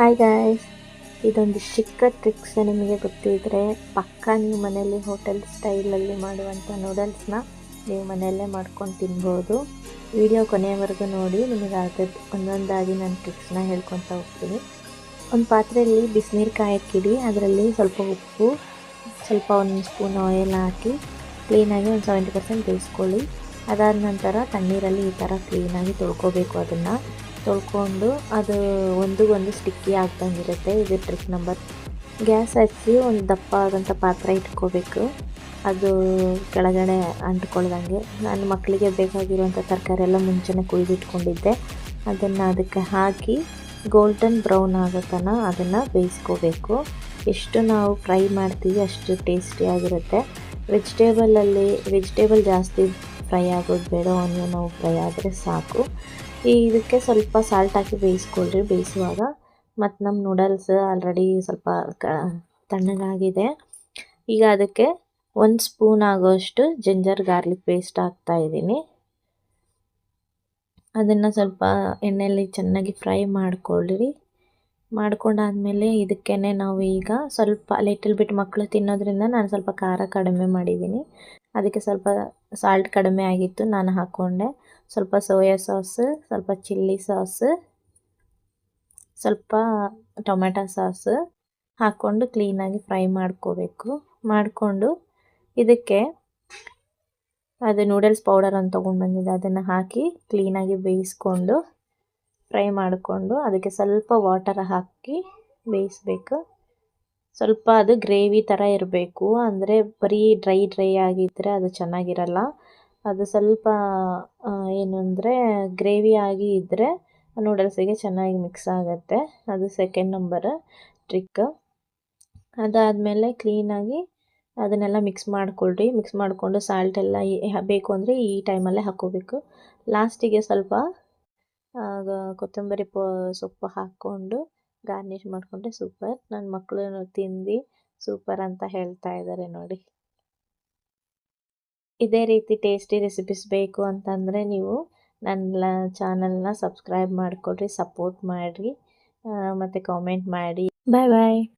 Hi guys, ಇದೊಂದು ಚಿಕ್ಕ tricks ನಿಮಗೆ ಗೊತ್ತಿದ್ದರೆ ಪಕ್ಕಾ ನೀವು ಮನೆಯಲ್ಲಿ ಹೋಟೆಲ್ ಸ್ಟೈಲಲ್ಲಿ ಮಾಡುವಂಥ ನೂಡಲ್ಸ್ನ ನೀವು ಮನೆಯಲ್ಲೇ ಮಾಡ್ಕೊಂಡು ತಿನ್ಬೋದು. ವಿಡಿಯೋ ಕೊನೆಯವರೆಗೂ ನೋಡಿ, ನಿಮಗೆ ಅದಕ್ಕೆ ಒಂದೊಂದಾಗಿ ನಾನು ಟ್ರಿಕ್ಸ್ನ ಹೇಳ್ಕೊತಾ ಹೋಗ್ತೀನಿ. ಒಂದು ಪಾತ್ರೆಯಲ್ಲಿ ಬಿಸಿನೀರು ಕಾಯಕ್ಕಿಡಿ, ಅದರಲ್ಲಿ ಸ್ವಲ್ಪ ಉಪ್ಪು, ಸ್ವಲ್ಪ 1 ಸ್ಪೂನ್ ಆಯಿಲ್ ಹಾಕಿ ಕ್ಲೀನಾಗಿ ಒಂದು 70% ಬೇಯಿಸ್ಕೊಳ್ಳಿ. ಅದಾದ ನಂತರ ತಣ್ಣೀರಲ್ಲಿ ಈ ಥರ ಕ್ಲೀನಾಗಿ ತೊಳ್ಕೊಬೇಕು. ಅದನ್ನು ತೊಳ್ಕೊಂಡು ಅದು ಒಂದೊಂದು ಸ್ಟಿಕ್ಕಿ ಆಗ್ದಂಗಿರುತ್ತೆ. ಇದು ಟ್ರಿಕ್ ನಂಬರ್. ಗ್ಯಾಸ್ ಹಚ್ಚಿ ಒಂದು ದಪ್ಪ ಆದಂಥ ಪಾತ್ರೆ ಇಟ್ಕೋಬೇಕು, ಅದು ಕೆಳಗಡೆ ಅಂಟ್ಕೊಳ್ದಂಗೆ. ನಾನು ಮಕ್ಕಳಿಗೆ ಬೇಕಾಗಿರುವಂಥ ತರಕಾರಿ ಎಲ್ಲ ಮುಂಚೆನೇ ಕುಯ್ದಿಟ್ಕೊಂಡಿದ್ದೆ. ಅದನ್ನು ಅದಕ್ಕೆ ಹಾಕಿ ಗೋಲ್ಡನ್ ಬ್ರೌನ್ ಆಗೋ ತನಕ ಅದನ್ನು ಬೇಯಿಸ್ಕೋಬೇಕು. ಎಷ್ಟು ನಾವು ಫ್ರೈ ಮಾಡ್ತೀವಿ ಅಷ್ಟು ಟೇಸ್ಟಿಯಾಗಿರುತ್ತೆ. ವೆಜಿಟೇಬಲ್ ಜಾಸ್ತಿ ಫ್ರೈ ಆಗೋದು ಬೇಡ, ಆನಿಯನ್ ನಾವು ಫ್ರೈ ಆದರೆ ಸಾಕು. ಇದಕ್ಕೆ ಸ್ವಲ್ಪ ಸಾಲ್ಟ್ ಹಾಕಿ ಬೇಯಿಸ್ಕೊಳ್ರಿ ಬೇಯಿಸುವಾಗ. ಮತ್ತು ನಮ್ಮ ನೂಡಲ್ಸ್ ಆಲ್ರೆಡಿ ಸ್ವಲ್ಪ ತಣ್ಣಗಾಗಿದೆ. ಈಗ ಅದಕ್ಕೆ 1 ಸ್ಪೂನ್ ಆಗೋಷ್ಟು ಜಿಂಜರ್ ಗಾರ್ಲಿಕ್ ಪೇಸ್ಟ್ ಹಾಕ್ತಾಯಿದ್ದೀನಿ. ಅದನ್ನು ಸ್ವಲ್ಪ ಎಣ್ಣೆಯಲ್ಲಿ ಚೆನ್ನಾಗಿ ಫ್ರೈ ಮಾಡ್ಕೊಳ್ಳ್ರಿ. ಮಾಡ್ಕೊಂಡಾದಮೇಲೆ ಇದಕ್ಕೇ ನಾವು ಈಗ ಸ್ವಲ್ಪ ಲಿಟಲ್ ಬಿಟ್ ಮಕ್ಕಳು ತಿನ್ನೋದ್ರಿಂದ ನಾನು ಸ್ವಲ್ಪ ಖಾರ ಕಡಿಮೆ ಮಾಡಿದ್ದೀನಿ. ಅದಕ್ಕೆ ಸ್ವಲ್ಪ ಸಾಲ್ಟ್ ಕಡಿಮೆ ಆಗಿತ್ತು, ನಾನು ಹಾಕ್ಕೊಂಡೆ. ಸ್ವಲ್ಪ ಸೋಯಾ ಸಾಸ್, ಸ್ವಲ್ಪ ಚಿಲ್ಲಿ ಸಾಸ್, ಸ್ವಲ್ಪ ಟೊಮೆಟೊ ಸಾಸ್ ಹಾಕ್ಕೊಂಡು ಕ್ಲೀನಾಗಿ ಫ್ರೈ ಮಾಡ್ಕೋಬೇಕು. ಮಾಡಿಕೊಂಡು ಇದಕ್ಕೆ ಅದು ನೂಡಲ್ಸ್ ಪೌಡರ್ ಅಂತ ತೊಗೊಂಡು ಬಂದಿದ್ದೆ, ಅದನ್ನು ಹಾಕಿ ಕ್ಲೀನಾಗಿ ಬೇಯಿಸ್ಕೊಂಡು ಫ್ರೈ ಮಾಡಿಕೊಂಡು ಅದಕ್ಕೆ ಸ್ವಲ್ಪ ವಾಟರ್ ಹಾಕಿ ಬೇಯಿಸ್ಬೇಕು. ಸ್ವಲ್ಪ ಅದು ಗ್ರೇವಿ ಥರ ಇರಬೇಕು, ಅಂದರೆ ಬರೀ ಡ್ರೈ ಆಗಿದ್ದರೆ ಅದು ಚೆನ್ನಾಗಿರಲ್ಲ. ಅದು ಸ್ವಲ್ಪ ಏನು ಅಂದರೆ ಗ್ರೇವಿ ಆಗಿ ಇದ್ದರೆ ನೂಡಲ್ಸಿಗೆ ಚೆನ್ನಾಗಿ ಮಿಕ್ಸ್ ಆಗುತ್ತೆ. ಅದು ಸೆಕೆಂಡ್ ನಂಬರ್ ಟ್ರಿಕ್. ಅದಾದಮೇಲೆ ಕ್ಲೀನಾಗಿ ಅದನ್ನೆಲ್ಲ ಮಿಕ್ಸ್ ಮಾಡ್ಕೊಳ್ರಿ. ಮಿಕ್ಸ್ ಮಾಡಿಕೊಂಡು ಸಾಲ್ಟ್ ಎಲ್ಲ ಬೇಕು ಅಂದರೆ ಈ ಟೈಮಲ್ಲೇ ಹಾಕ್ಕೋಬೇಕು. ಲಾಸ್ಟಿಗೆ ಸ್ವಲ್ಪ ಕೊತ್ತಂಬರಿ ಸೊಪ್ಪು ಹಾಕ್ಕೊಂಡು ಗಾರ್ನಿಷ್ ಮಾಡಿಕೊಂಡ್ರೆ ಸೂಪರ್. ನನ್ನ ಮಕ್ಕಳು ತಿಂದು ಸೂಪರ್ ಅಂತ ಹೇಳ್ತಾ ಇದ್ದಾರೆ ನೋಡಿ. ಇದೇ ರೀತಿ ಟೇಸ್ಟಿ ರೆಸಿಪೀಸ್ ಬೇಕು ಅಂತಂದರೆ ನೀವು ನನ್ನ ಚಾನಲ್ನ ಸಬ್ಸ್ಕ್ರೈಬ್ ಮಾಡಿಕೊಡ್ರಿ, ಸಪೋರ್ಟ್ ಮಾಡಿರಿ, ಮತ್ತು ಕಾಮೆಂಟ್ ಮಾಡಿ. ಬಾಯ್ ಬಾಯ್.